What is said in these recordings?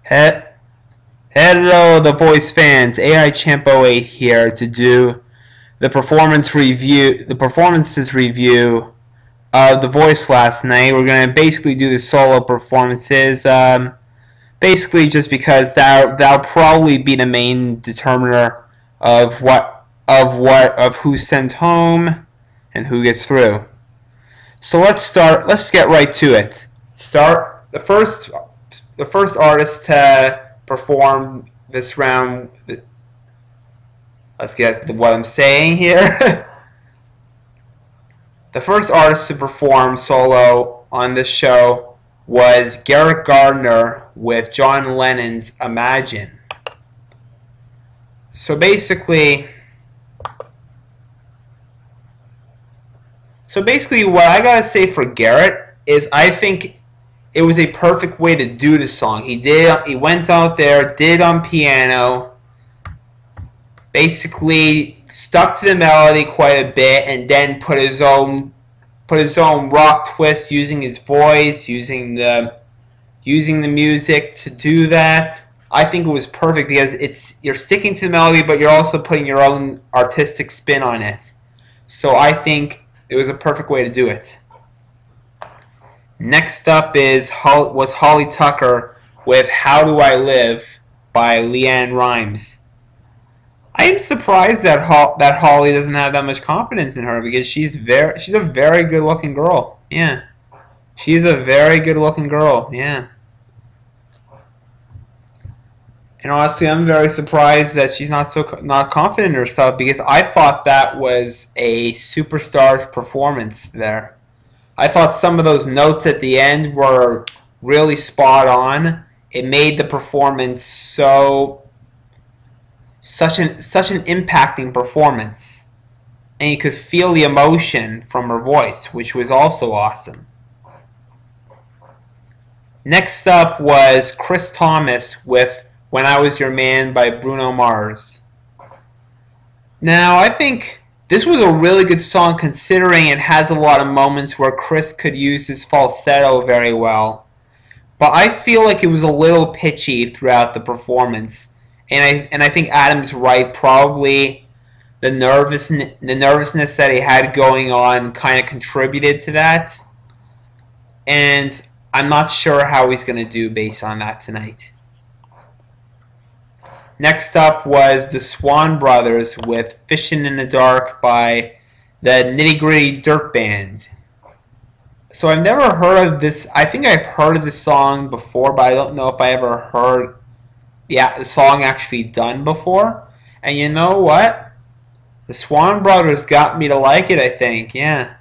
He- Hello, The Voice fans. AI Champ 08 here to do the performances review of The Voice last night. We're gonna basically do the solo performances. Basically, just because that'll probably be the main determiner of who's sent home and who gets through. So let's start. Let's get right to it. Start the first artist to perform this round. Let's get what I'm saying here. The first artist to perform solo on this show was Garrett Gardner with John Lennon's Imagine. So basically, what I gotta say for Garrett is I think it was a perfect way to do the song. He went out there, did it on piano, basically stuck to the melody quite a bit, and then put his own rock twist using his voice, using the music to do that. I think it was perfect because you're sticking to the melody, but you're also putting your own artistic spin on it. So I think it was a perfect way to do it. Next up was Holly Tucker with How Do I Live by LeAnn Rimes. I am surprised that Holly doesn't have that much confidence in her because she's a very good looking girl. Yeah. She's a very good looking girl. Yeah. And honestly, I'm very surprised that she's not confident in herself because I thought that was a superstar performance there. I thought some of those notes at the end were really spot on. It made the performance such an impacting performance. And you could feel the emotion from her voice, which was also awesome. Next up was Chris Thomas with When I Was Your Man by Bruno Mars. Now, I think this was a really good song considering it has a lot of moments where Chris could use his falsetto very well. But I feel like it was a little pitchy throughout the performance. And I think Adam's right. Probably the nervousness that he had going on kind of contributed to that. And I'm not sure how he's going to do based on that tonight. Next up was the Swan Brothers with Fishin' in the Dark by the Nitty Gritty Dirt Band. So I've never heard of this. I think I've heard of this song before, but I don't know if I ever heard the song actually done before. And you know what? The Swan Brothers got me to like it, I think. Yeah.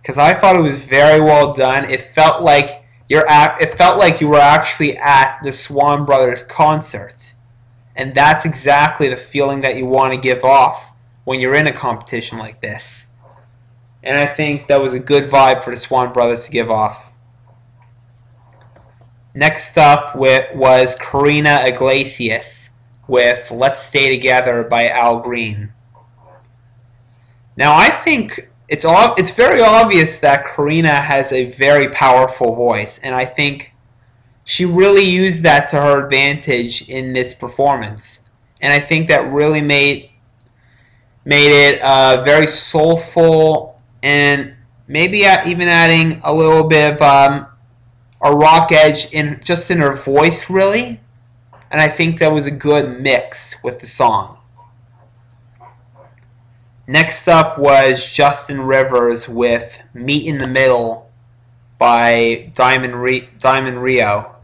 Because I thought it was very well done. It felt like you were actually at the Swan Brothers concert. And that's exactly the feeling that you want to give off when you're in a competition like this. And I think that was a good vibe for the Swan Brothers to give off. Next up was Karina Iglesias with Let's Stay Together by Al Green. Now I think it's very obvious that Karina has a very powerful voice, and I think she really used that to her advantage in this performance. And I think that really made it very soulful, and maybe even adding a little bit of a rock edge in her voice, really. And I think that was a good mix with the song. Next up was Justin Rivers with Meet in the Middle by Diamond Rio.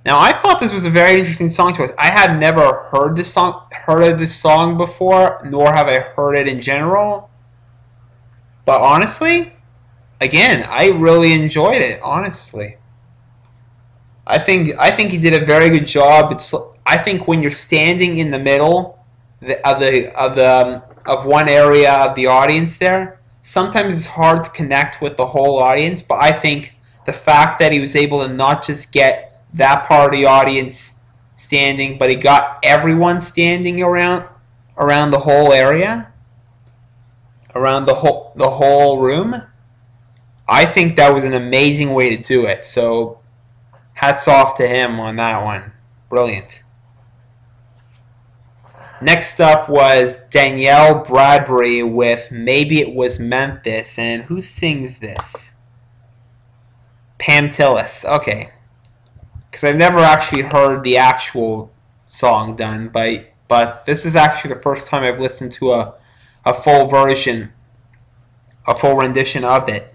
Now, I thought this was a very interesting song choice. I had never heard of this song before, nor have I heard it in general. But honestly, again, I really enjoyed it. Honestly, I think he did a very good job. I think when you're standing in the middle of one area of the audience, there sometimes it's hard to connect with the whole audience. But I think the fact that he was able to not just get that part of the audience standing, but he got everyone standing around the whole area, around the whole room. I think that was an amazing way to do it. So Hats off to him on that one. Brilliant. Next up was Danielle Bradbury with Maybe It Was Memphis. And who sings this? Pam Tillis. Okay. Because I've never actually heard the actual song done, but this is actually the first time I've listened to a full version, a full rendition of it.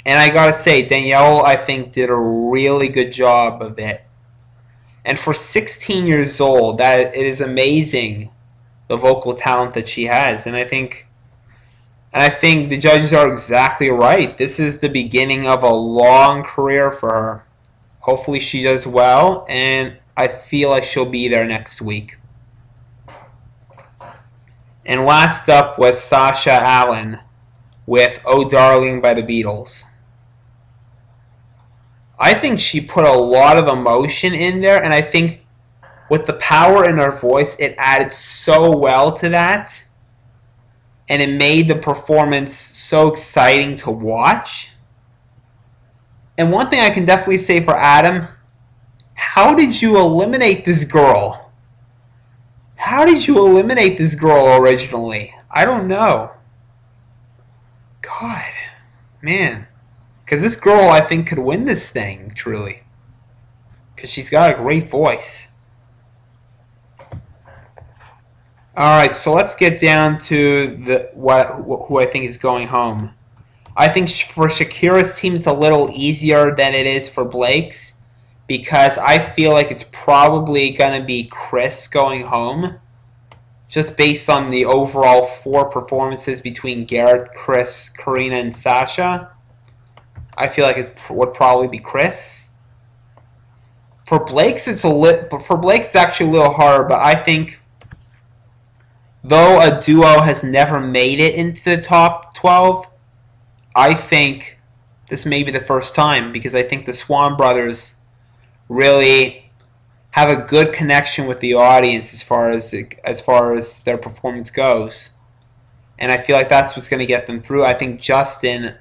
And I gotta say, Danielle, I think, did a really good job of it. And for 16 years old, that it is amazing, the vocal talent that she has. And I think the judges are exactly right. This is the beginning of a long career for her. Hopefully she does well, and I feel like she'll be there next week. And last up was Sasha Allen with Oh Darling by the Beatles. I think she put a lot of emotion in there, and I think with the power in her voice, it added so well to that. And it made the performance so exciting to watch. And one thing I can definitely say for Adam, how did you eliminate this girl? How did you eliminate this girl originally? I don't know. God, man. Because this girl, I think, could win this thing, truly. Because she's got a great voice. Alright, so let's get down to who I think is going home. I think for Shakira's team, it's a little easier than it is for Blake's. Because I feel like it's probably going to be Chris going home. Just based on the overall 4 performances between Garrett, Chris, Karina, and Sasha. I feel like it would probably be Chris. For Blake's, it's actually a little harder, but I think though a duo has never made it into the top 12, I think this may be the first time, because I think the Swan brothers really have a good connection with the audience as far as their performance goes, and I feel like that's what's going to get them through. I think Justin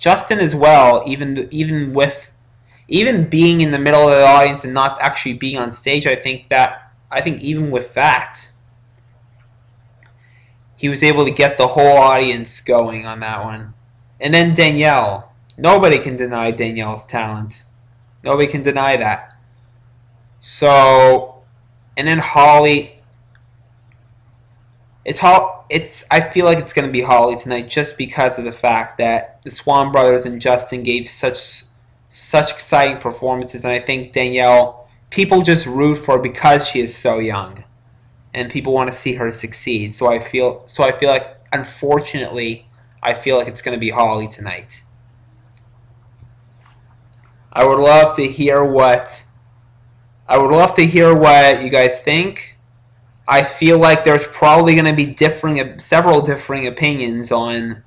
as well, even being in the middle of the audience and not actually being on stage, I think even with that, he was able to get the whole audience going on that one. And then Danielle. Nobody can deny Danielle's talent. Nobody can deny that. So, and then Holly. I feel like it's going to be Holly tonight just because of the fact that the Swan brothers and Justin gave such exciting performances, and I think Danielle, people just root for because she is so young, and people want to see her succeed. So I feel like, unfortunately, I feel like it's going to be Holly tonight. I would love to hear what you guys think. I feel like there's probably going to be several differing opinions on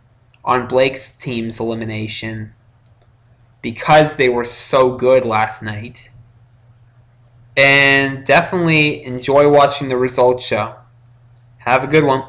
Blake's team's elimination because they were so good last night. And definitely enjoy watching the results show. Have a good one.